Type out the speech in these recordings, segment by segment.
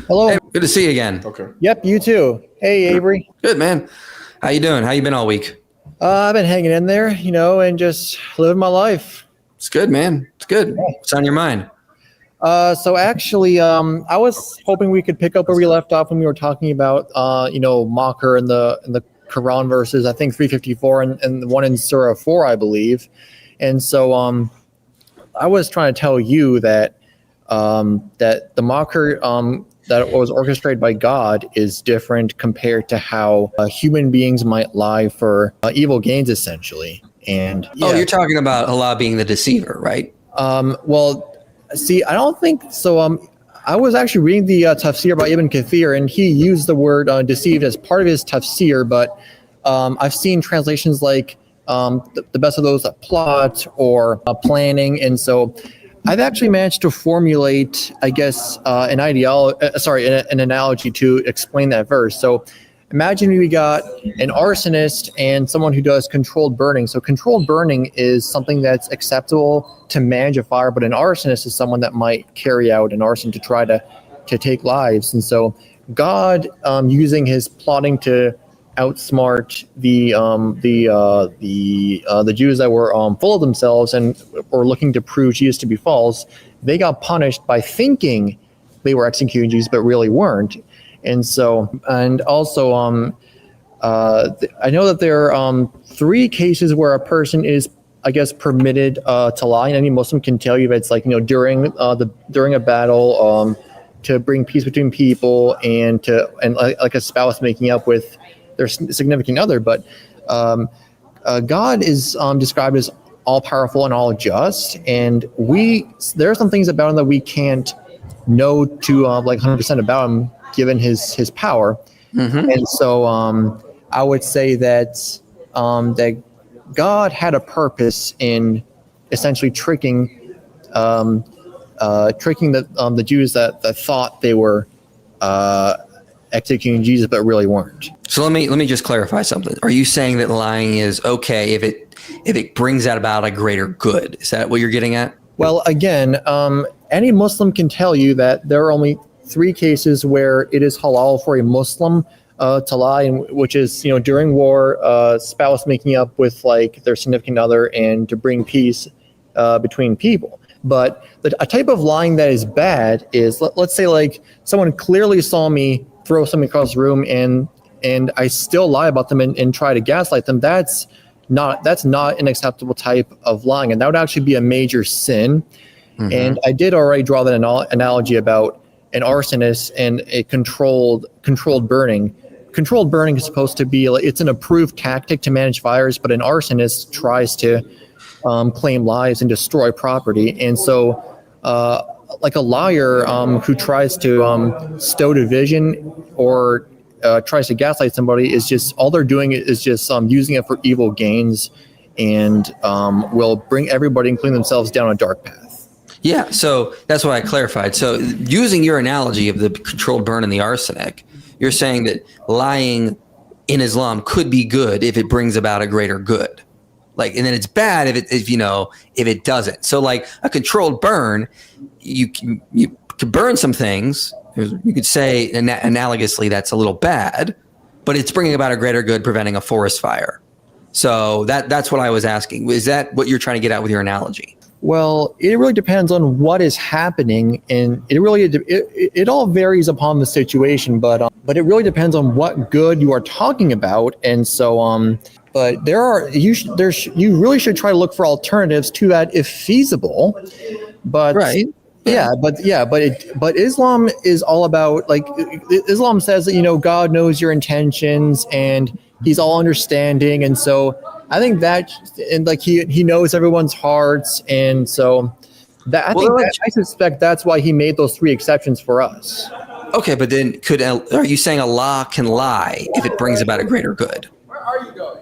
Hello. Hey, good to see you again. Okay. Yep, you too. Hey, Avery. Good, man. How you doing? How you been all week? I've been hanging in there, and just living my life. It's good, man. It's good. What's on your mind? So actually, I was hoping we could pick up where we left off when we were talking about, Mocker and the Quran verses. I think 354 and the one in Surah 4, I believe. And so, I was trying to tell you that that the Mocker that was orchestrated by God is different compared to how human beings might lie for evil gains, essentially. And Oh, you're talking about Allah being the deceiver, right? well, see, I don't think so. I was actually reading the tafsir by Ibn Kathir, and he used the word deceived as part of his tafsir, but I've seen translations like the best of those that plot or planning, and so I've actually managed to formulate, I guess, an analogy to explain that verse. So imagine we got an arsonist and someone who does controlled burning. So controlled burning is something that's acceptable to manage a fire, but an arsonist is someone that might carry out an arson to try to take lives. And so God, using his plotting to outsmart the Jews that were full of themselves and were looking to prove Jesus to be false, they got punished by thinking they were executing Jesus, but really weren't. And so, and also, I know that there are 3 cases where a person is, I guess, permitted to lie, and any Muslim can tell you that it's like, during a battle, to bring peace between people, and like a spouse making up with their significant other. But God is described as all powerful and all just, and there are some things about him that we can't know to like 100% about him, given his power. Mm-hmm. And so I would say that that God had a purpose in essentially tricking the Jews that thought they were executing Jesus, but really weren't. So let me just clarify something. Are you saying that lying is okay if it brings about a greater good? Is that what you're getting at? Well, again, any Muslim can tell you that there are only 3 cases where it is halal for a Muslim to lie, which is during war, spouse making up with like their significant other, and to bring peace between people. But a type of lying that is bad is, let's say, like someone clearly saw me throw something across the room, and I still lie about them and try to gaslight them. That's not an acceptable type of lying, and that would actually be a major sin. Mm-hmm. And I did already draw that analogy about an arsonist and a controlled burning. Controlled burning is supposed to be it's an approved tactic to manage fires, but an arsonist tries to claim lives and destroy property. And so like a liar who tries to stow division or tries to gaslight somebody is just, all they're doing is just using it for evil gains, and will bring everybody, including themselves, down a dark path. Yeah, so that's why I clarified. So using your analogy of the controlled burn and the arsenic, you're saying that lying in Islam could be good if it brings about a greater good. Like, and then it's bad if it doesn't. So like a controlled burn, you can burn some things. You could say analogously that's a little bad, but it's bringing about a greater good, preventing a forest fire. So that's what I was asking. Is that what you're trying to get at with your analogy? Well, it really depends on what is happening, and it all varies upon the situation. But it really depends on what good you are talking about, and so but you really should try to look for alternatives to that if feasible. But right. But Islam is all about, like, Islam says that God knows your intentions and he's all understanding, and so I think that, and like he knows everyone's hearts, and so that I suspect that's why he made those 3 exceptions for us. Okay, but then are you saying Allah can lie if it brings about a greater good? Where are you going?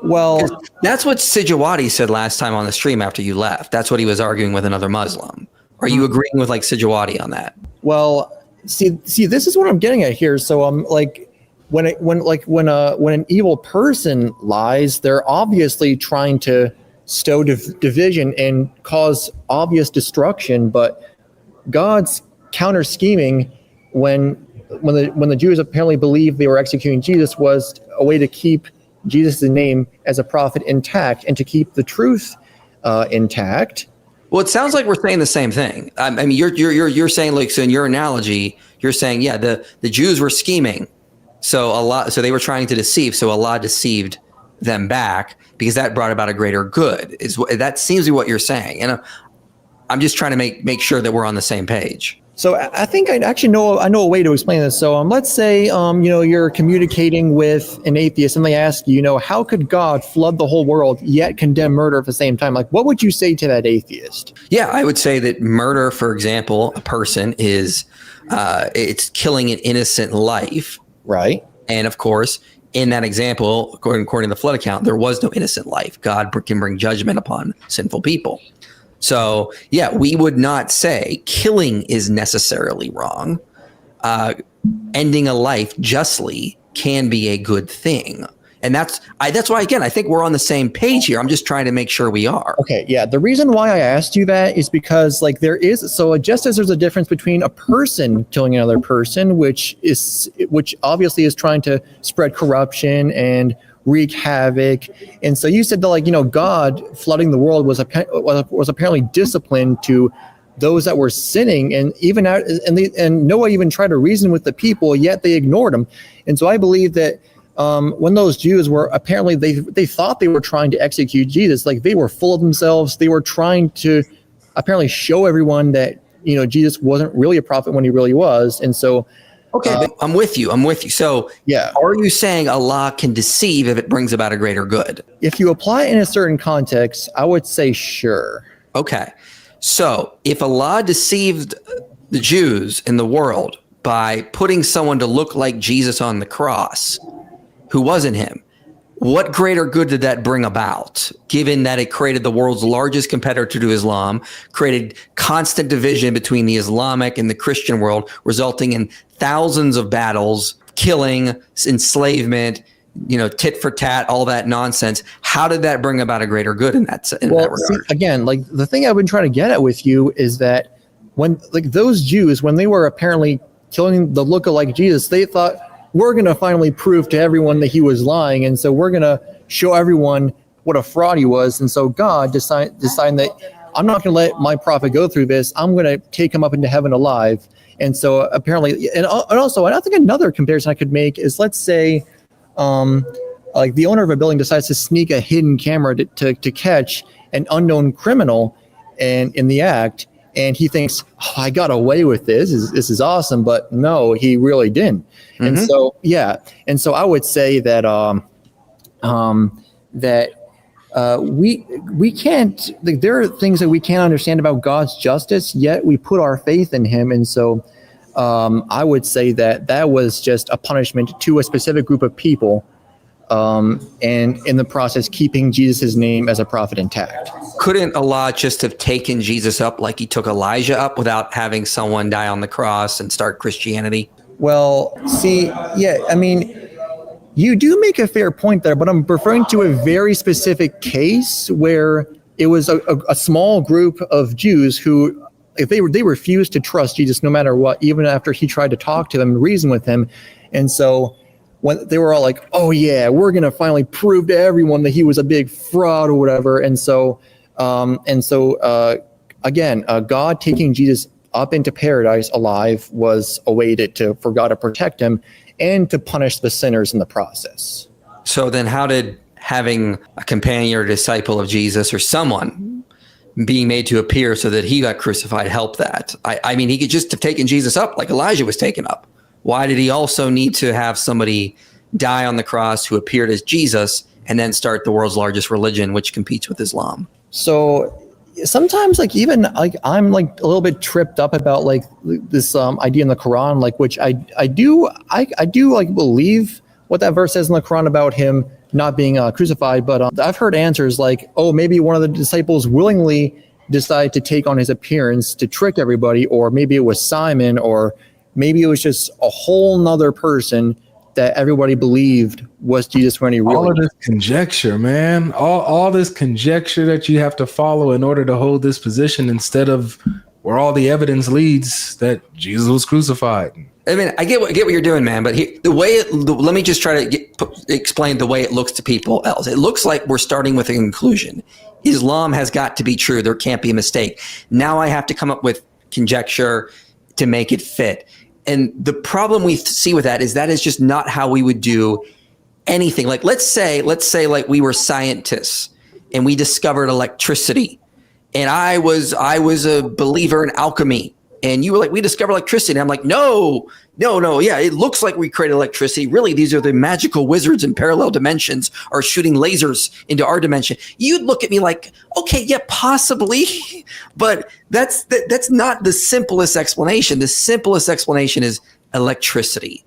Well, that's what Sijawati said last time on the stream after you left. That's what he was arguing with another Muslim. Are you agreeing with like Sijawati on that? Well, see, this is what I'm getting at here. So like when an evil person lies, they're obviously trying to stow division and cause obvious destruction. But God's counter scheming when the Jews apparently believed they were executing Jesus was a way to keep Jesus' name as a prophet intact and to keep the truth intact. Well, it sounds like we're saying the same thing. I mean, you're saying, like, so in your analogy, you're saying, yeah, the Jews were scheming, so they were trying to deceive, so Allah deceived them back because that brought about a greater good. That seems to be what you're saying, and I'm just trying to make sure that we're on the same page. So I think I know a way to explain this. So let's say you're communicating with an atheist and they ask you, how could God flood the whole world yet condemn murder at the same time? Like, what would you say to that atheist? Yeah, I would say that murder, for example, a person is it's killing an innocent life, right? And of course, in that example, according to the flood account, there was no innocent life. God can bring judgment upon sinful people. So, yeah, we would not say killing is necessarily wrong. Ending a life justly can be a good thing. And that's why, again, I think we're on the same page here. I'm just trying to make sure we are. Okay, yeah. The reason why I asked you that is because, just as there's a difference between a person killing another person, which obviously is trying to spread corruption and wreak havoc. And so you said that, God flooding the world was apparently disciplined to those that were sinning, and Noah even tried to reason with the people, yet they ignored him. And so I believe that when those Jews were apparently they thought they were trying to execute Jesus, like they were full of themselves. They were trying to apparently show everyone that Jesus wasn't really a prophet when he really was. And so okay, I'm with you. So, yeah, are you saying Allah can deceive if it brings about a greater good? If you apply it in a certain context, I would say sure. Okay. So, if Allah deceived the Jews in the world by putting someone to look like Jesus on the cross who wasn't him, what greater good did that bring about, given that it created the world's largest competitor to Islam, created constant division between the Islamic and the Christian world, resulting in thousands of battles, killing, enslavement, tit for tat, all that nonsense? How did that bring about a greater good in that regard? See, again, like the thing I've been trying to get at with you is that when those Jews, when they were apparently killing the lookalike Jesus, they thought, we're going to finally prove to everyone that he was lying. And so we're going to show everyone what a fraud he was. And so God decided that I'm not going to let my prophet go through this. I'm going to take him up into heaven alive. And so apparently, and also, I think another comparison I could make is, let's say, like the owner of a building decides to sneak a hidden camera to catch an unknown criminal and in the act. And he thinks, I got away with this. This is awesome. But no, he really didn't. Mm-hmm. And so, yeah. And so I would say that we can't, there are things that we can't understand about God's justice, yet we put our faith in him. And so I would say that was just a punishment to a specific group of people. And in the process, keeping Jesus' name as a prophet intact. Couldn't Allah just have taken Jesus up like he took Elijah up without having someone die on the cross and start Christianity? Well, see, yeah, I mean, you do make a fair point there, but I'm referring to a very specific case where it was a small group of Jews who, if they refused to trust Jesus no matter what, even after he tried to talk to them and reason with him. And so when they were all like, oh yeah, we're going to finally prove to everyone that he was a big fraud or whatever. And so again, God taking Jesus up into paradise alive was a way for God to protect him and to punish the sinners in the process. So then how did having a companion or disciple of Jesus or someone being made to appear so that he got crucified help that? I mean, he could just have taken Jesus up like Elijah was taken up. Why did he also need to have somebody die on the cross who appeared as Jesus and then start the world's largest religion, which competes with Islam? So sometimes, like, even like I'm like a little bit tripped up about like this idea in the Quran, like, which I do like believe what that verse says in the Quran about him not being crucified. But I've heard answers like, oh, maybe one of the disciples willingly decided to take on his appearance to trick everybody, or maybe it was Simon, or maybe it was just a whole nother person that everybody believed was Jesus when he really. All of this conjecture, man. All this conjecture that you have to follow in order to hold this position, instead of where all the evidence leads that Jesus was crucified. I mean, I get what you're doing, man. But let me just try to explain the way it looks to people else. It looks like we're starting with a conclusion. Islam has got to be true. There can't be a mistake. Now I have to come up with conjecture to make it fit. And the problem we see with that is just not how we would do anything. Like, let's say like we were scientists and we discovered electricity, and I was a believer in alchemy, and you were like, we discovered electricity. And I'm like, no. Yeah, it looks like we created electricity. Really, these are the magical wizards in parallel dimensions are shooting lasers into our dimension. You'd look at me like, okay, yeah, possibly. But that's not the simplest explanation. The simplest explanation is electricity.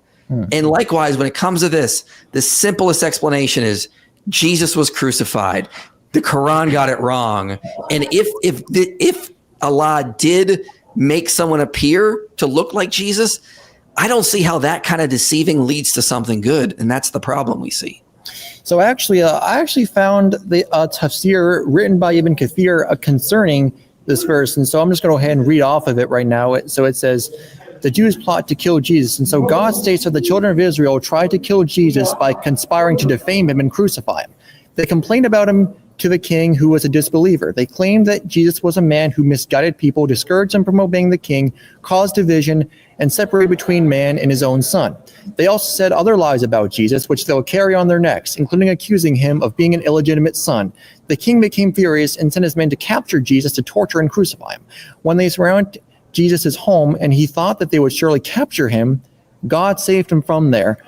And likewise, when it comes to this, the simplest explanation is Jesus was crucified. The Quran got it wrong. And if Allah did make someone appear to look like Jesus, I don't see how that kind of deceiving leads to something good, and that's the problem we see. So I actually found the tafsir written by Ibn Kathir concerning this verse, and so I'm just going to go ahead and read off of it right now. So it says, the Jews plot to kill Jesus, and so God states that the children of Israel tried to kill Jesus by conspiring to defame him and crucify him. They complained about him to the king, who was a disbeliever. They claimed that Jesus was a man who misguided people, discouraged them from obeying the king, caused division, and separated between man and his own son. They also said other lies about Jesus, which they'll carry on their necks, including accusing him of being an illegitimate son. The king became furious and sent his men to capture Jesus to torture and crucify him. When they surrounded Jesus' home and he thought that they would surely capture him, God saved him from there,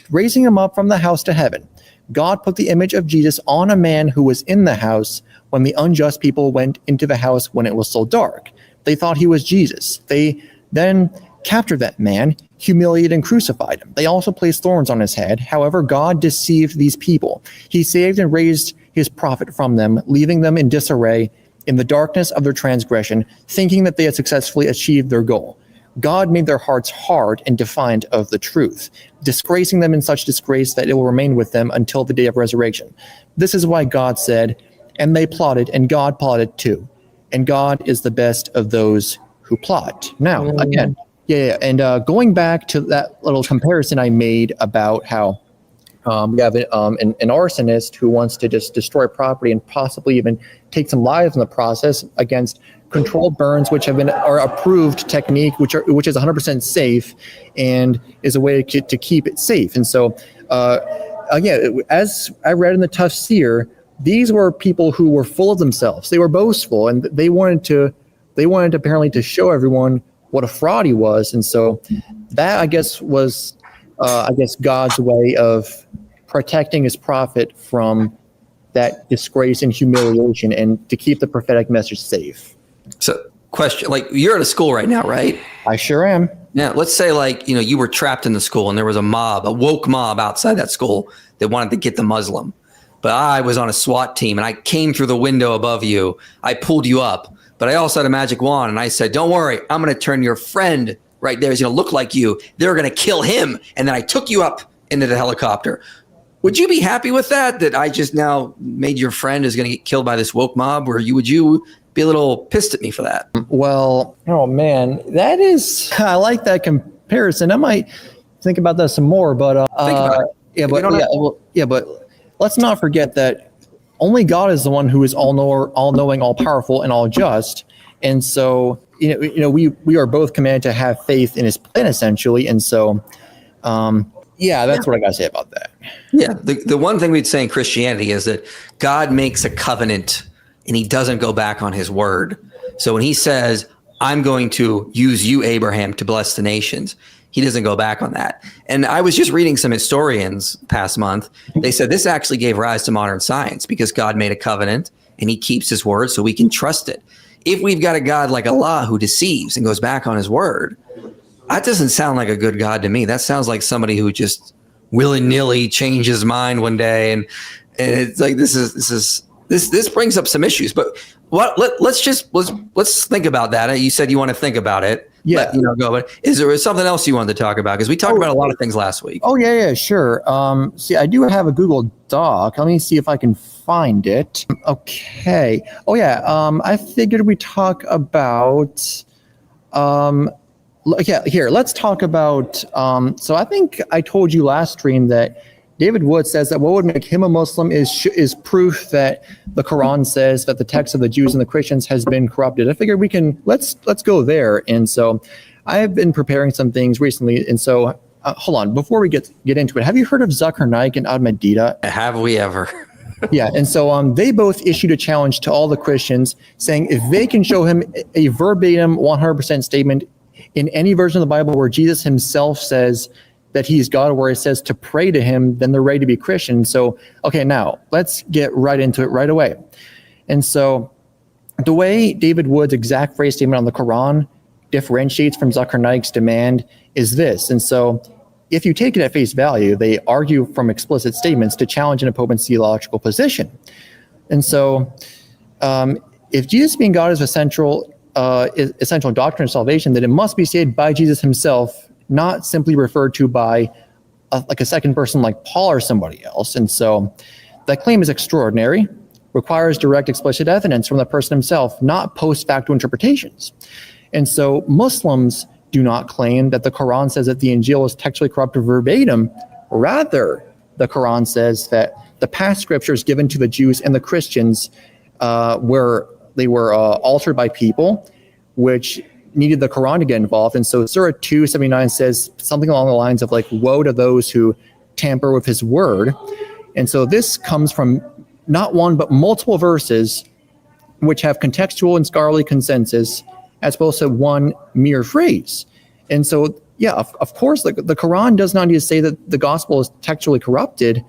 raising him up from the house to heaven. God put the image of Jesus on a man who was in the house when the unjust people went into the house when it was still dark. They thought he was Jesus. They then captured that man, humiliated and crucified him. They also placed thorns on his head. However, God deceived these people. He saved and raised his prophet from them, leaving them in disarray in the darkness of their transgression, thinking that they had successfully achieved their goal. God made their hearts hard and defiant of the truth, disgracing them in such disgrace that it will remain with them until the day of resurrection. This is why God said, and they plotted, and God plotted too. And God is the best of those who plot. Now, again, and going back to that little comparison I made about how we have an arsonist who wants to just destroy property and possibly even take some lives in the process against controlled burns, which are approved technique, which is 100% safe and is a way to keep it safe. And so, again, as I read in the tafsir, these were people who were full of themselves. They were boastful, and they wanted apparently to show everyone what a fraud he was. And so that, I guess, was God's way of protecting his prophet from that disgrace and humiliation, and to keep the prophetic message safe. So, question, like, you're at a school right now, right? I sure am. Now, let's say, like, you were trapped in the school and there was a woke mob outside that school that wanted to get the Muslim. But I was on a SWAT team and I came through the window above you. I pulled you up, but I also had a magic wand and I said, don't worry, I'm going to turn your friend right there is going to look like you. They're going to kill him. And then I took you up into the helicopter. Would you be happy with that I just now made your friend is going to get killed by this woke mob? Or would you be a little pissed at me for that? Well, oh man, I like that comparison. I might think about that some more, but think about it. But let's not forget that only God is the one who is all-knowing, all-powerful, and all-just. And so, we are both commanded to have faith in his plan, essentially. And so, that's what I got to say about that. Yeah. The one thing we'd say in Christianity is that God makes a covenant and he doesn't go back on his word. So when he says, I'm going to use you, Abraham, to bless the nations, he doesn't go back on that. And I was just reading some historians past month. They said this actually gave rise to modern science because God made a covenant and he keeps his word so we can trust it. If we've got a God like Allah who deceives and goes back on his word, that doesn't sound like a good God to me. That sounds like somebody who just willy-nilly changed his mind one day. And it's like, this brings up some issues, but let's think about that. You said you want to think about it. Yeah. But is there something else you wanted to talk about? Because we talked about a lot of things last week. Oh yeah, sure. See, I do have a Google Doc. Let me see if I can find it. Okay. Oh yeah. I figured we talk about. Yeah. Here, let's talk about. So I think I told you last stream that David Wood says that what would make him a Muslim is proof that the Quran says that the text of the Jews and the Christians has been corrupted. I figured we can let's go there. And so I've been preparing some things recently, and so. Hold on, before we get into it, have you heard of Zakir Naik and Ahmadiyya? Have we ever? Yeah, and so they both issued a challenge to all the Christians saying if they can show him a verbatim 100% statement in any version of the Bible where Jesus himself says that he's God, where it says to pray to him, then they're ready to be Christian. So, okay, now let's get right into it right away. And so the way David Wood's exact phrase statement on the Quran differentiates from Zakir Naik's demand is this. And so if you take it at face value, they argue from explicit statements to challenge an opponent's theological position. And so if Jesus being God is essential doctrine of salvation, then it must be stated by Jesus himself, not simply referred to by like a second person like Paul or somebody else. And so that claim is extraordinary, requires direct explicit evidence from the person himself, not post facto interpretations. And so Muslims do not claim that the Quran says that the Injil is textually corrupted verbatim. Rather, the Quran says that the past scriptures given to the Jews and the Christians were altered by people, which needed the Quran to get involved. And so Surah 279 says something along the lines of like, woe to those who tamper with his word. And so this comes from not one, but multiple verses which have contextual and scholarly consensus as opposed to one mere phrase. And so, yeah, of course, the Quran does not need to say that the gospel is textually corrupted,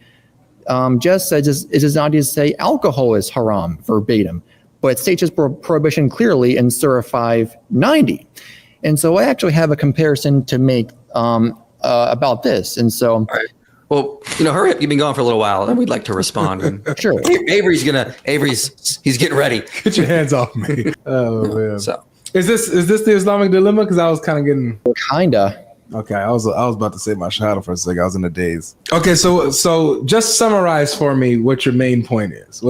just as it does not need to say alcohol is haram verbatim, but it states its prohibition clearly in Surah 590. And so I actually have a comparison to make about this. And so... All right. Well, hurry up. You've been gone for a little while, and we'd like to respond. Sure. Avery's he's getting ready. Get your hands off me. Oh, man. So... Is this the Islamic dilemma? Because I was kind of getting okay. I was about to say my shahada for a second. I was in a daze. Okay, so just summarize for me what your main point is.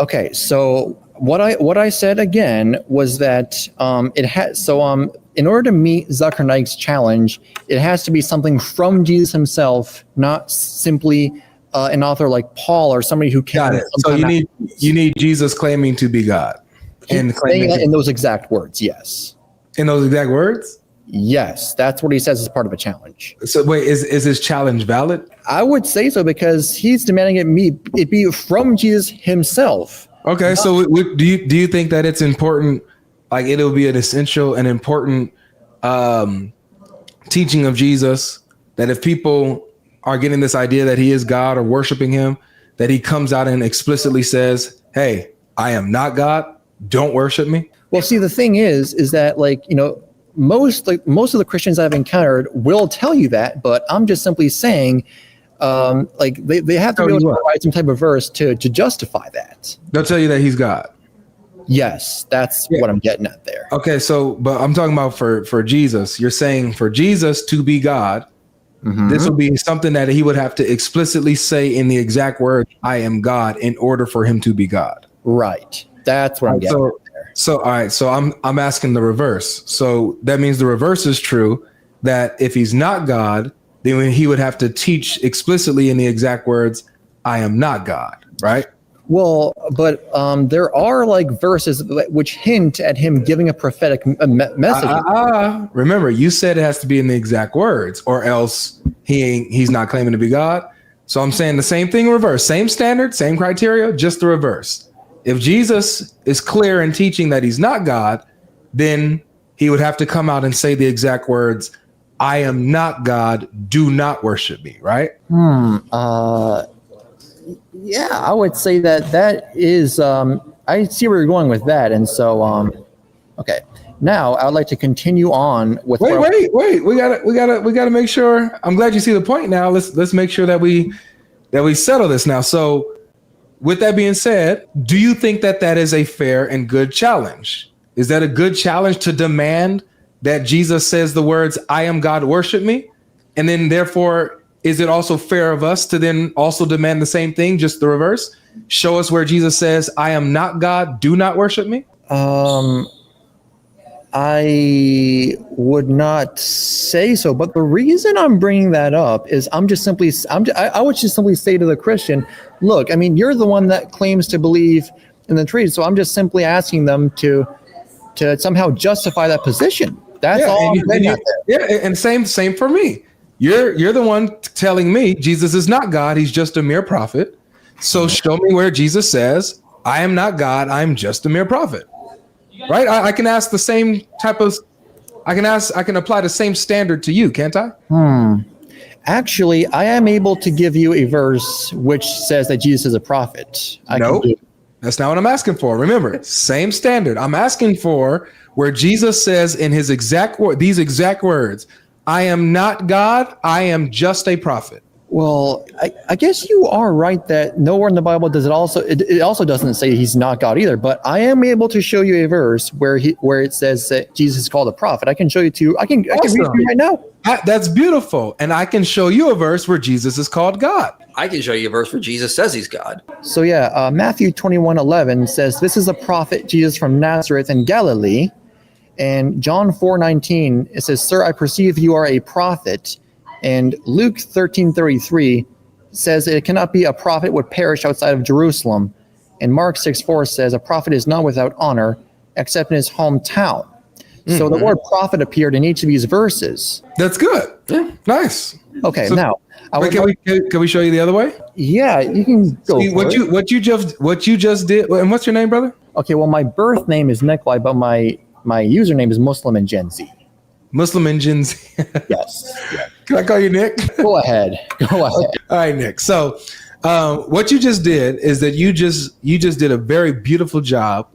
Okay, so what I said again was that it has in order to meet Zakir Naik's challenge, it has to be something from Jesus himself, not simply an author like Paul or somebody who can. Got it. So you need Jesus claiming to be God. And saying that in those exact words, yes. In those exact words? Yes, that's what he says as part of a challenge. So wait, is his challenge valid? I would say so because he's demanding it be from Jesus himself. Okay, so do you think that it's important, like it'll be an essential and important teaching of Jesus, that if people are getting this idea that he is God or worshiping him, that he comes out and explicitly says, hey, I am not God. Don't worship me. Well, see, the thing is that most of the Christians I've encountered will tell you that, but I'm just simply saying, they have to be able to provide some type of verse to justify that. They'll tell you that he's God. Yes, that's what I'm getting at there. Okay, but I'm talking about for Jesus. You're saying for Jesus to be God, this would be something that he would have to explicitly say in the exact word, I am God, in order for him to be God. Right. That's what I'm getting at there. So all right, so I'm asking the reverse. So that means the reverse is true, that if he's not God, then he would have to teach explicitly in the exact words, I am not God, right? Well, but there are verses which hint at him giving a prophetic message. Remember, you said it has to be in the exact words, or else he's not claiming to be God. So I'm saying the same thing in reverse, same standard, same criteria, just the reverse. If Jesus is clear in teaching that he's not God, then he would have to come out and say the exact words, I am not God, do not worship me, right? Yeah, I would say that is, I see where you're going with that. And so, okay. Now I would like to continue on with. Wait. We gotta make sure. I'm glad you see the point now. Let's make sure that we settle this now. So, with that being said, do you think that is a fair and good challenge? Is that a good challenge to demand that Jesus says the words, I am God, worship me? And then therefore, is it also fair of us to then also demand the same thing, just the reverse? show us where Jesus says, I am not God, do not worship me? I would not say so, but the reason I'm bringing that up is I would just simply say to the Christian, look, I mean, you're the one that claims to believe in the Trinity, so I'm just simply asking them to somehow justify that position. That's all I'm getting at there. Yeah, and same for me. You're the one telling me Jesus is not God, he's just a mere prophet. So show me where Jesus says, I am not God, I'm just a mere prophet. Right? I can ask the same type of, I can apply the same standard to you, can't I? Actually, I am able to give you a verse which says that Jesus is a prophet. No, that's not what I'm asking for. Remember, same standard. I'm asking for where Jesus says in his these exact words, I am not God, I am just a prophet. Well, I guess you are right that nowhere in the Bible does it also doesn't say he's not God either, but I am able to show you a verse where it says that Jesus is called a prophet. I can show you I can read you right now. That's beautiful. And I can show you a verse where Jesus is called God. I can show you a verse where Jesus says he's God. So yeah, Matthew 21:11 says, this is a prophet Jesus from Nazareth in Galilee. And John 4:19, it says, sir, I perceive you are a prophet. And Luke 13:33 says it cannot be a prophet would perish outside of Jerusalem. And Mark 6:4 says a prophet is not without honor except in his hometown. Mm-hmm. So the word prophet appeared in each of these verses. That's good. Yeah, nice. Okay, so, now can we show you the other way? Yeah, you can go. See, what you just did. And what's your name, brother? Okay, well, my birth name is Nikolai, but my username is Muslim and Gen Z. Muslim and Gen Z. Yes. Yeah. Can I call you Nick? Go ahead. All right, Nick. So what you just did is that you just did a very beautiful job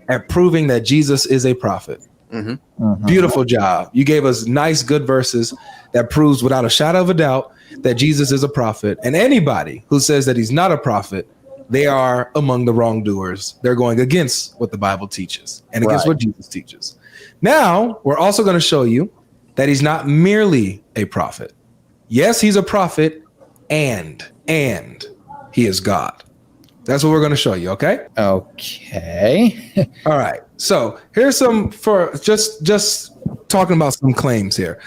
at proving that Jesus is a prophet. Mm-hmm. Mm-hmm. Beautiful job. You gave us nice, good verses that proves without a shadow of a doubt that Jesus is a prophet. And anybody who says that he's not a prophet, they are among the wrongdoers. They're going against what the Bible teaches and against what Jesus teaches. Now, we're also going to show you that he's not merely a prophet. Yes, he's a prophet and he is God. That's what we're going to show you, okay? Okay. All right. So here's some for just talking about some claims here.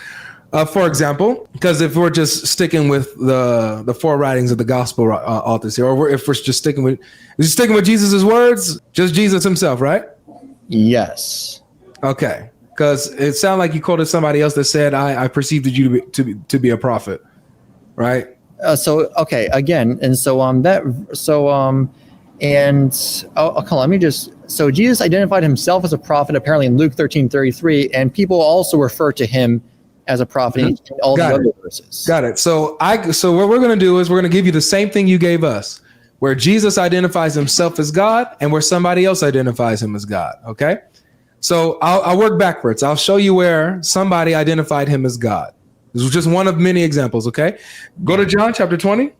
For example, because if we're just sticking with the four writings of the gospel authors here, or if we're just sticking with Jesus' words, just Jesus himself, right? Yes. Okay. Because it sounded like you quoted somebody else that said, I perceived you to be a prophet, right? Okay, again, and so Jesus identified himself as a prophet apparently in Luke 13:33, and people also refer to him as a prophet in all the other verses. Got it. So what we're going to do is we're going to give you the same thing you gave us, where Jesus identifies himself as God and where somebody else identifies him as God. Okay. So I'll work backwards. I'll show you where somebody identified him as God. This was just one of many examples. Okay. Go to John chapter 20.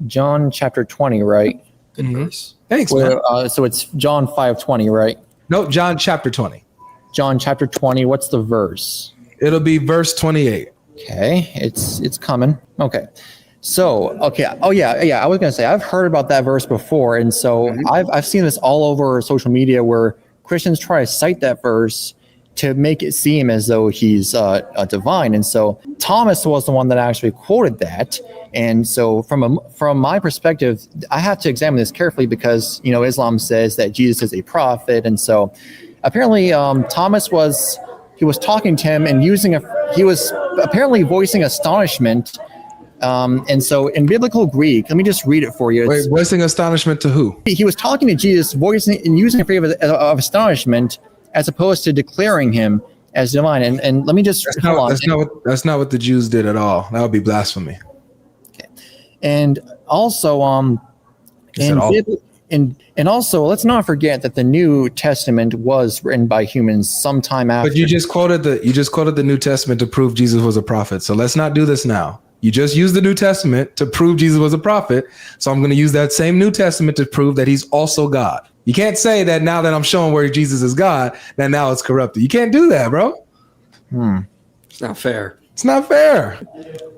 John chapter 20, right? Good verse. Thanks. So it's John 5:20, right? No, John chapter 20. John chapter 20. What's the verse? It'll be verse 28. Okay, it's coming. Okay. So, okay. Oh yeah. I was gonna say I've heard about that verse before, and so I've seen this all over social media where Christians try to cite that verse to make it seem as though he's divine. And so Thomas was the one that actually quoted that. And so from my perspective, I have to examine this carefully because, Islam says that Jesus is a prophet. And so apparently Thomas was talking to him and he was apparently voicing astonishment. And so in biblical Greek, let me just read it for you. Wait, voicing astonishment to who? He was talking to Jesus, voicing and using a phrase of astonishment as opposed to declaring him as divine. And let me just that's not what the Jews did at all. That would be blasphemy. Okay. And also and also let's not forget that the New Testament was written by humans sometime after. But you just quoted the New Testament to prove Jesus was a prophet. So let's not do this now. You just used the New Testament to prove Jesus was a prophet. So I'm going to use that same New Testament to prove that he's also God. You can't say that now that I'm showing where Jesus is God, that now it's corrupted. You can't do that, bro. It's not fair. It's not fair.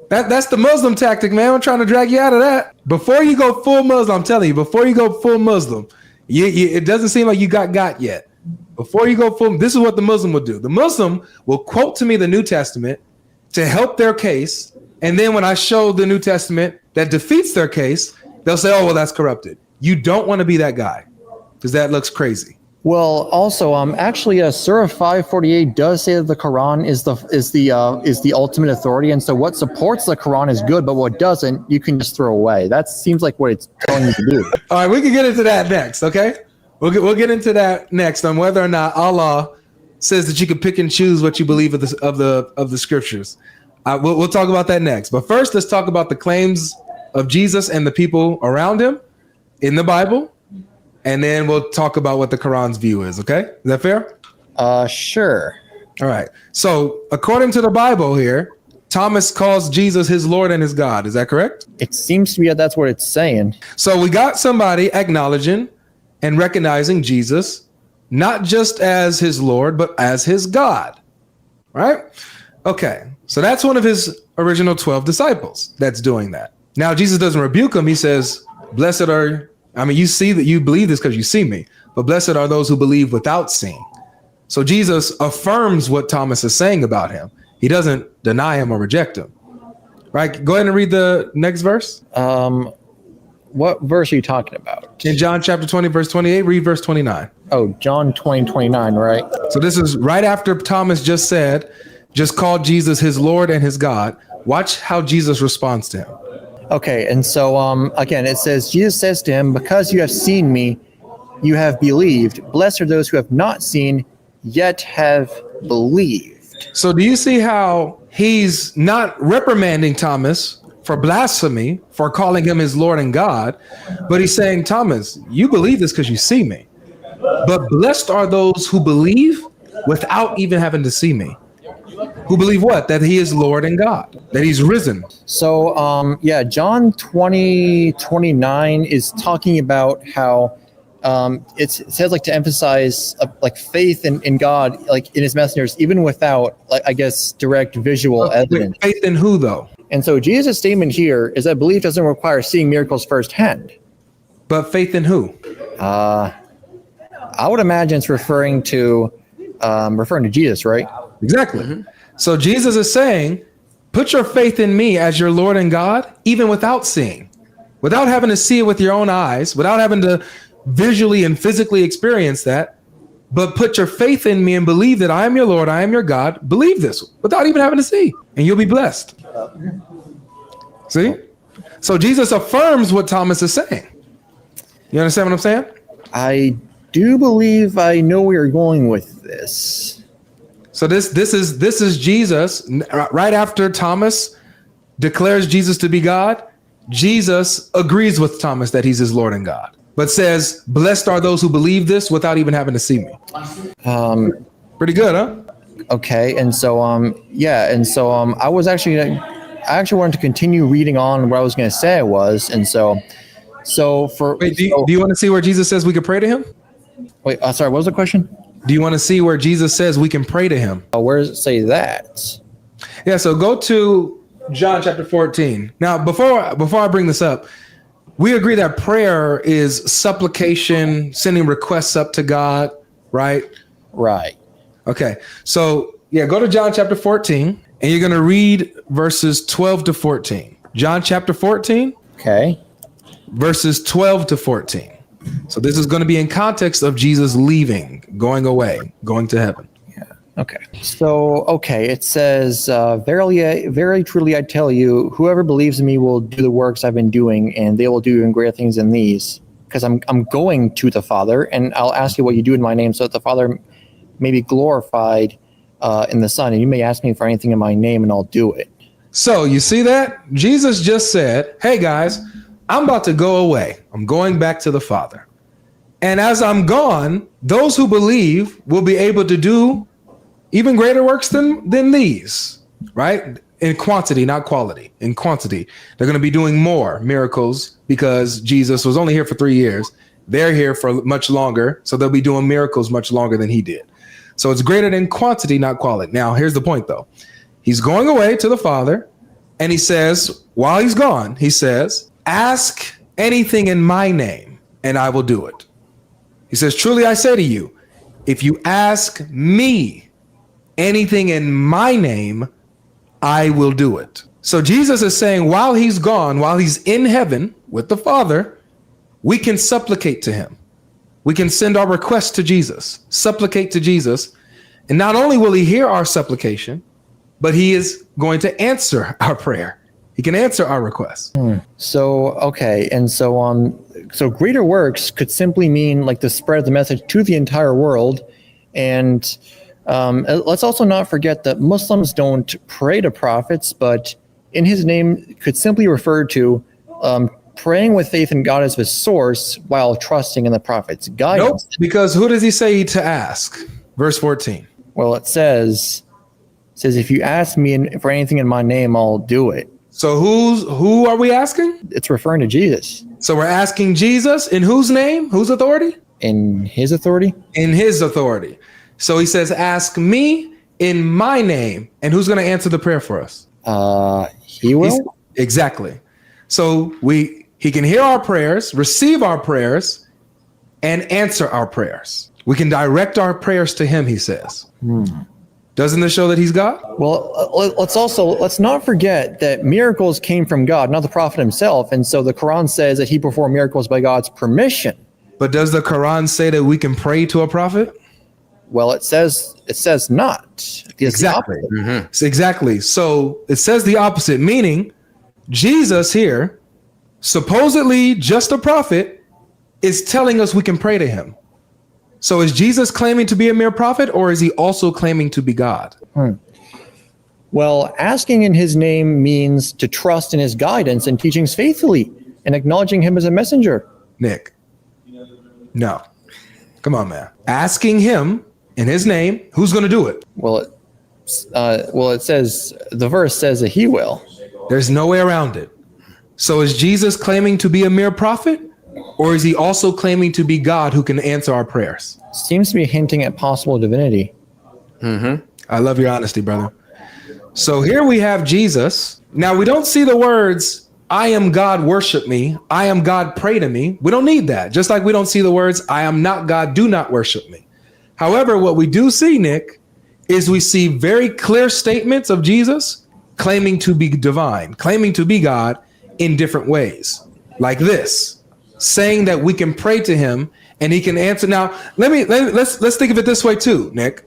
That's the Muslim tactic, man. I'm trying to drag you out of that. Before you go full Muslim, I'm telling you, before you go full Muslim, it doesn't seem like you got yet. Before you go full, this is what the Muslim will do. The Muslim will quote to me the New Testament to help their case. And then when I show the New Testament that defeats their case, they'll say, oh, well, that's corrupted. You don't want to be that guy because that looks crazy. Well, also, actually, Surah 548 does say that the Quran is the ultimate authority, and so what supports the Quran is good, but what doesn't, you can just throw away. That seems like what it's telling you to do. All right, we can get into that next, okay? We'll get into that next on whether or not Allah says that you can pick and choose what you believe of the scriptures. We'll talk about that next, but first, let's talk about the claims of Jesus and the people around him in the Bible. And then we'll talk about what the Quran's view is, okay? Is that fair? Sure. All right. So according to the Bible here, Thomas calls Jesus his Lord and his God. Is that correct? It seems to be that that's what it's saying. So we got somebody acknowledging and recognizing Jesus, not just as his Lord, but as his God, right? Okay. So that's one of his original 12 disciples that's doing that. Now, Jesus doesn't rebuke him. He says, blessed are... you see that you believe this because you see me, but blessed are those who believe without seeing. So Jesus affirms what Thomas is saying about him. He doesn't deny him or reject him. Right? Go ahead and read the next verse. What verse are you talking about? In John chapter 20, verse 28, read verse 29. Oh, John 20:29, right? So this is right after Thomas just called Jesus his Lord and his God. Watch how Jesus responds to him. Okay, and so again, it says, Jesus says to him, because you have seen me, you have believed. Blessed are those who have not seen, yet have believed. So do you see how he's not reprimanding Thomas for blasphemy, for calling him his Lord and God, but he's saying, Thomas, you believe this because you see me. But blessed are those who believe without even having to see me. Who believe what? That he is Lord and God, that he's risen. So, John 20:29 is talking about how it says like to emphasize like faith in God, like in his messengers, even without like, I guess, direct visual evidence. Faith in who though? And so Jesus' statement here is that belief doesn't require seeing miracles firsthand. But faith in who? I would imagine it's referring to Jesus, right? Exactly. Mm-hmm. So Jesus is saying, put your faith in me as your Lord and God, even without seeing, without having to see it with your own eyes, without having to visually and physically experience that, but put your faith in me and believe that I am your Lord, I am your God. Believe this without even having to see, and you'll be blessed. See? So Jesus affirms what Thomas is saying. You understand what I'm saying? I do believe I know where you're going with this. So this is Jesus right after Thomas declares Jesus to be God. Jesus agrees with Thomas that he's his Lord and God, but says, blessed are those who believe this without even having to see me. Pretty good, huh? Okay, and so I actually wanted to continue reading on what I was going to say do you want to see where Jesus says we can pray to him? Wait, sorry, what was the question? Do you want to see where Jesus says we can pray to him? Where does it say that? Yeah, so go to John chapter 14. Now, before I bring this up, we agree that prayer is supplication, sending requests up to God, right? Right. Okay, so yeah, go to John chapter 14, and you're going to read verses 12 to 14. John chapter 14. Okay. Verses 12 to 14. So this is going to be in context of Jesus leaving, going away, going to heaven. Yeah. Okay. So, it says, very truly I tell you, whoever believes in me will do the works I've been doing, and they will do even greater things than these, because I'm going to the Father, and I'll ask you what you do in my name, so that the Father may be glorified in the Son. And you may ask me for anything in my name, and I'll do it. So you see that? Jesus just said, hey guys, I'm about to go away. I'm going back to the Father. And as I'm gone, those who believe will be able to do even greater works than these, right? In quantity, not quality. In quantity. They're going to be doing more miracles because Jesus was only here for 3 years. They're here for much longer, so they'll be doing miracles much longer than he did. So it's greater than quantity, not quality. Now, here's the point, though. He's going away to the Father, and he says, while he's gone, he says, ask anything in my name, and I will do it. He says, truly I say to you, if you ask me anything in my name, I will do it. So Jesus is saying, while he's gone, while he's in heaven with the Father, we can supplicate to him. We can send our request to Jesus, supplicate to Jesus. And not only will he hear our supplication, but he is going to answer our prayer. He can answer our request. So, okay. And so greater works could simply mean like the spread of the message to the entire world. And let's also not forget that Muslims don't pray to prophets, but in his name could simply refer to praying with faith in God as his source while trusting in the prophet's guidance. Nope, because who does he say to ask? Verse 14. Well, it says if you ask me for anything in my name, I'll do it. So who are we asking? It's referring to Jesus. So we're asking Jesus in whose name? Whose authority? In his authority? In his authority. So he says, ask me in my name. And who's going to answer the prayer for us? He will? Exactly. So he can hear our prayers, receive our prayers, and answer our prayers. We can direct our prayers to him, he says. Doesn't this show that he's God? Well, let's not forget that miracles came from God, not the prophet himself. And so the Quran says that he performed miracles by God's permission. But does the Quran say that we can pray to a prophet? Well, it says not. Exactly. Exactly. So it says the opposite, meaning Jesus here, supposedly just a prophet, is telling us we can pray to him. So is Jesus claiming to be a mere prophet, or is he also claiming to be God? Well, asking in his name means to trust in his guidance and teachings faithfully and acknowledging him as a messenger. Nick, no. Come on, man. Asking him in his name, who's going to do it? Well, it says, the verse says that he will. There's no way around it. So is Jesus claiming to be a mere prophet, or is he also claiming to be God who can answer our prayers? Seems to be hinting at possible divinity. I love your honesty, brother. So here we have Jesus. Now we don't see the words, I am God, worship me. I am God, pray to me. We don't need that. Just like we don't see the words, I am not God, do not worship me. However, what we do see, Nick, is we see very clear statements of Jesus claiming to be divine, claiming to be God in different ways, like this, saying that we can pray to him and he can answer. Now, let's think of it this way too, Nick.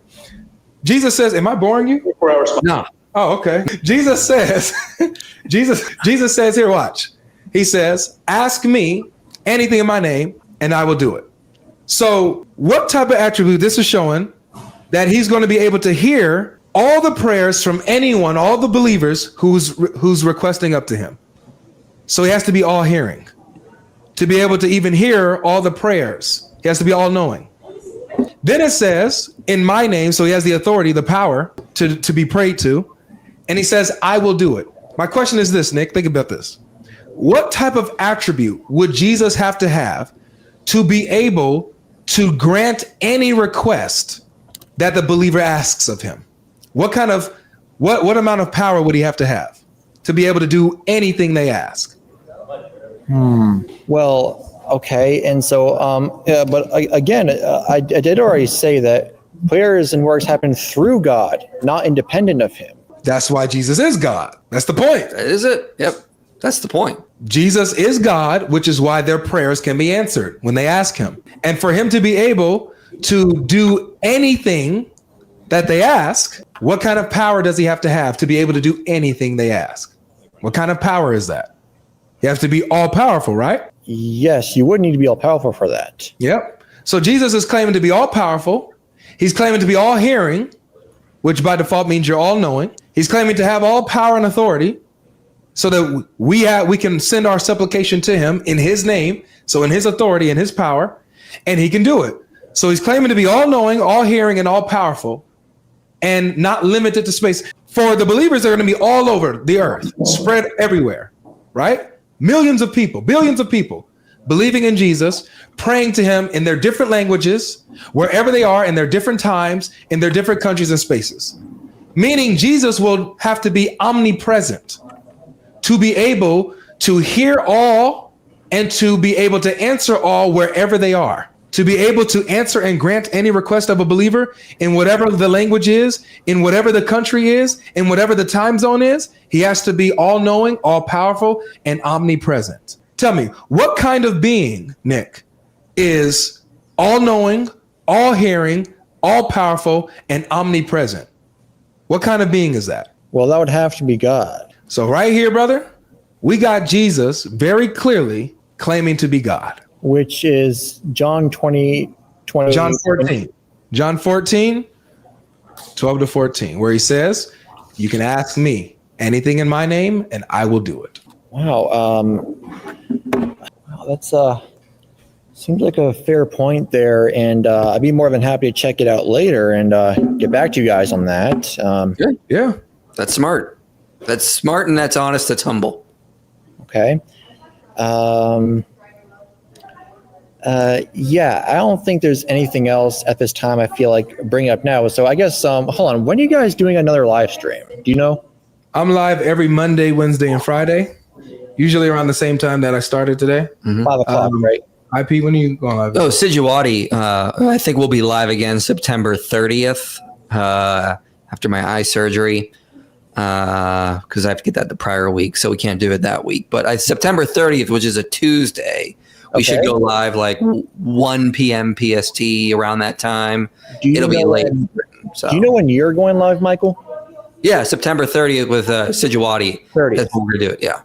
Jesus says, am I boring you? 4 hours. No. Oh, okay. Jesus says, Jesus says here, watch. He says, ask me anything in my name and I will do it. So what type of attribute this is showing that he's going to be able to hear all the prayers from anyone, all the believers who's requesting up to him. So he has to be all hearing to be able to even hear all the prayers. He has to be all knowing. Then it says in my name. So he has the authority, the power to be prayed to. And he says, I will do it. My question is this, Nick, think about this. What type of attribute would Jesus have to be able to grant any request that the believer asks of him? What amount of power would he have to be able to do anything they ask? Well, okay. And so, but again, I did already say that prayers and works happen through God, not independent of him. That's why Jesus is God. That's the point. Is it? Yep. That's the point. Jesus is God, which is why their prayers can be answered when they ask him. And for him to be able to do anything that they ask, what kind of power does he have to be able to do anything they ask? What kind of power is that? You have to be all powerful, right? Yes, you would need to be all powerful for that. Yep. So Jesus is claiming to be all powerful. He's claiming to be all hearing, which by default means you're all knowing. He's claiming to have all power and authority so that we can send our supplication to him in his name. So in his authority and his power, and he can do it. So he's claiming to be all knowing, all hearing, and all powerful, and not limited to space. For the believers, they're going to be all over the earth, spread everywhere, right? Millions of people, billions of people believing in Jesus, praying to him in their different languages, wherever they are, in their different times, in their different countries and spaces. meaning Jesus will have to be omnipresent to be able to hear all and to be able to answer all wherever they are. To be able to answer and grant any request of a believer in whatever the language is, in whatever the country is, in whatever the time zone is, he has to be all-knowing, all-powerful, and omnipresent. Tell me, what kind of being, Nick, is all-knowing, all-hearing, all-powerful, and omnipresent? What kind of being is that? Well, that would have to be God. So right here, brother, we got Jesus very clearly claiming to be God. Which is John 20. John 14. John 14, 12 to 14, where he says, you can ask me anything in my name and I will do it. Wow. That's seems like a fair point there. And I'd be more than happy to check it out later and get back to you guys on that. Good. Yeah. That's smart. That's smart and that's honest. That's humble. Okay. Yeah, I don't think there's anything else at this time I feel like bringing up now. So I guess, hold on. When are you guys doing another live stream? Do you know? I'm live every Monday, Wednesday, and Friday, usually around the same time that I started today. 5 o'clock, right? IP, when are you going live? Oh, Sijuwadi, I think we'll be live again September 30th after my eye surgery because I have to get that the prior week, so we can't do it that week. But September 30th, which is a Tuesday, we should go live like 1 p.m. PST around that time. It'll be late. So. Do you know when you're going live, Michael? Yeah, September 30th with Sijuwadi. 30th. That's when we're going to do it, yeah.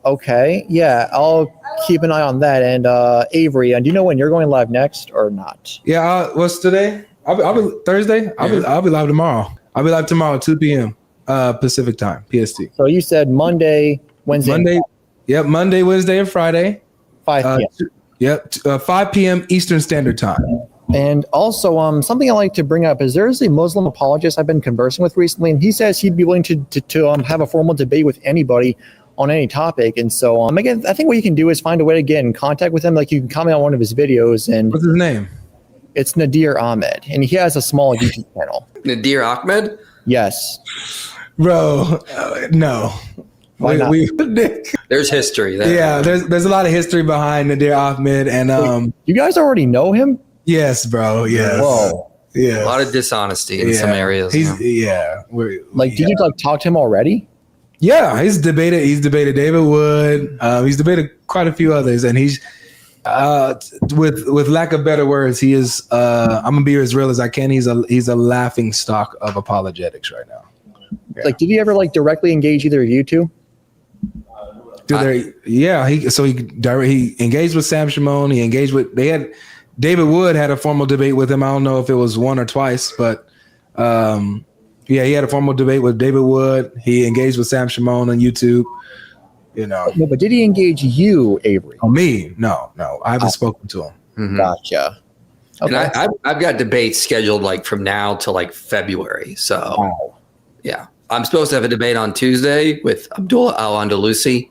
Okay. Yeah, I'll keep an eye on that. And Avery, do you know when you're going live next or not? Yeah, what's today? I'll be Thursday. I'll be live tomorrow. I'll be live tomorrow, 2 p.m. Pacific time, PST. So you said Monday, Wednesday. Yep, Monday, Wednesday, and Friday. 5 p.m. 5 p.m. Eastern Standard Time. And also, something I like to bring up is there's a Muslim apologist I've been conversing with recently, and he says he'd be willing to have a formal debate with anybody on any topic. And so, again, I think what you can do is find a way to get in contact with him. Like you can comment on one of his videos, and What's his name? it's Nadir Ahmed, and he has a small YouTube channel. Nadir Ahmed? Yes. Bro, no. Why not? There's history there. Yeah, there's a lot of history behind Nadir Ahmed, and You guys already know him? yes, bro, yes. Whoa. Yeah. A lot of dishonesty in some areas. He's yeah. Did you talk to him already? Yeah, he's debated David Wood. He's debated quite a few others, and he's with lack of better words, he is. I'm gonna be as real as I can. He's a laughing stock of apologetics right now. Yeah. Did he ever directly engage either of you two? He engaged with Sam Shimon. He engaged with David Wood had a formal debate with him. I don't know if it was one or twice, but he had a formal debate with David Wood. He engaged with Sam Shimon on YouTube. No, but did he engage you, Avery? Oh, me? No. I haven't spoken to him. Mm-hmm. Gotcha. Okay. And I've got debates scheduled from now to February. So Wow. yeah, I'm supposed to have a debate on Tuesday with Abdullah Al-Andalusi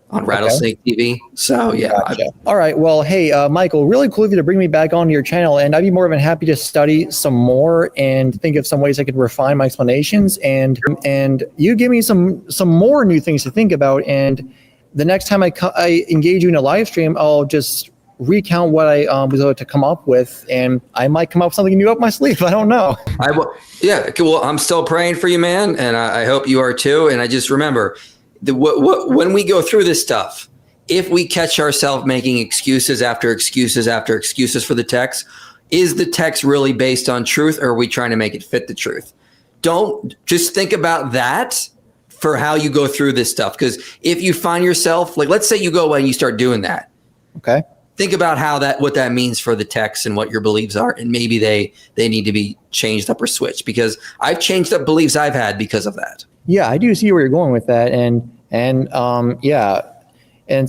on Rattlesnake TV. So yeah. Gotcha. All right. Well, hey, Michael, really cool of you to bring me back onto your channel, and I'd be more than happy to study some more and think of some ways I could refine my explanations. And you give me some more new things to think about. And the next time I engage you in a live stream, I'll just recount what I was able to come up with, and I might come up with something new up my sleeve. I don't know. Well, I'm still praying for you, man, and I hope you are too. And I just remember. When we go through this stuff, if we catch ourselves making excuses after excuses after excuses for the text, is the text really based on truth, or are we trying to make it fit the truth? Don't just think about that for how you go through this stuff. Because if you find yourself, let's say you go away and you start doing that. Okay. Think about what that means for the text and what your beliefs are. And maybe they need to be changed up or switched, because I've changed up beliefs I've had because of that. Yeah, I do see where you're going with that, and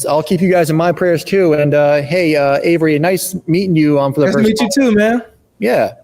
I'll keep you guys in my prayers too. And hey, Avery, nice meeting you for the Nice first to meet you too, man. Yeah,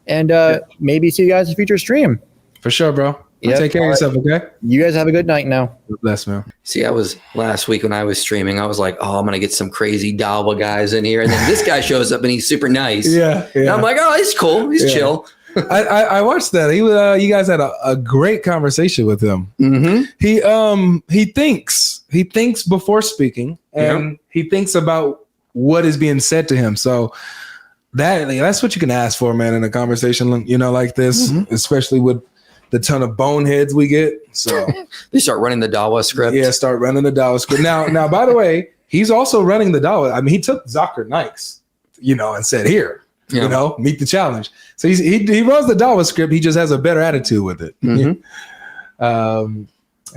and maybe see you guys in a future stream. For sure, bro. Yep. Take care of yourself, okay? You guys have a good night now. Bless, man. See, I was last week when I was streaming, I was like, oh, I'm going to get some crazy Dawa guys in here. And then this guy shows up and he's super nice. Yeah. And I'm like, oh, he's cool. He's chill. I watched that. He you guys had a great conversation with him. Mm-hmm. He thinks before speaking, and he thinks about what is being said to him. So that's what you can ask for, man, in a conversation, like this, especially with the ton of boneheads we get. So They start running the Dawa script. yeah, start running the Dawa script. Now, by the way, he's also running the Dawa. I mean, he took Zakir Nikes, and said, here, meet the challenge. So he runs the Dawa script. He just has a better attitude with it. Mm-hmm.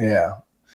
Yeah.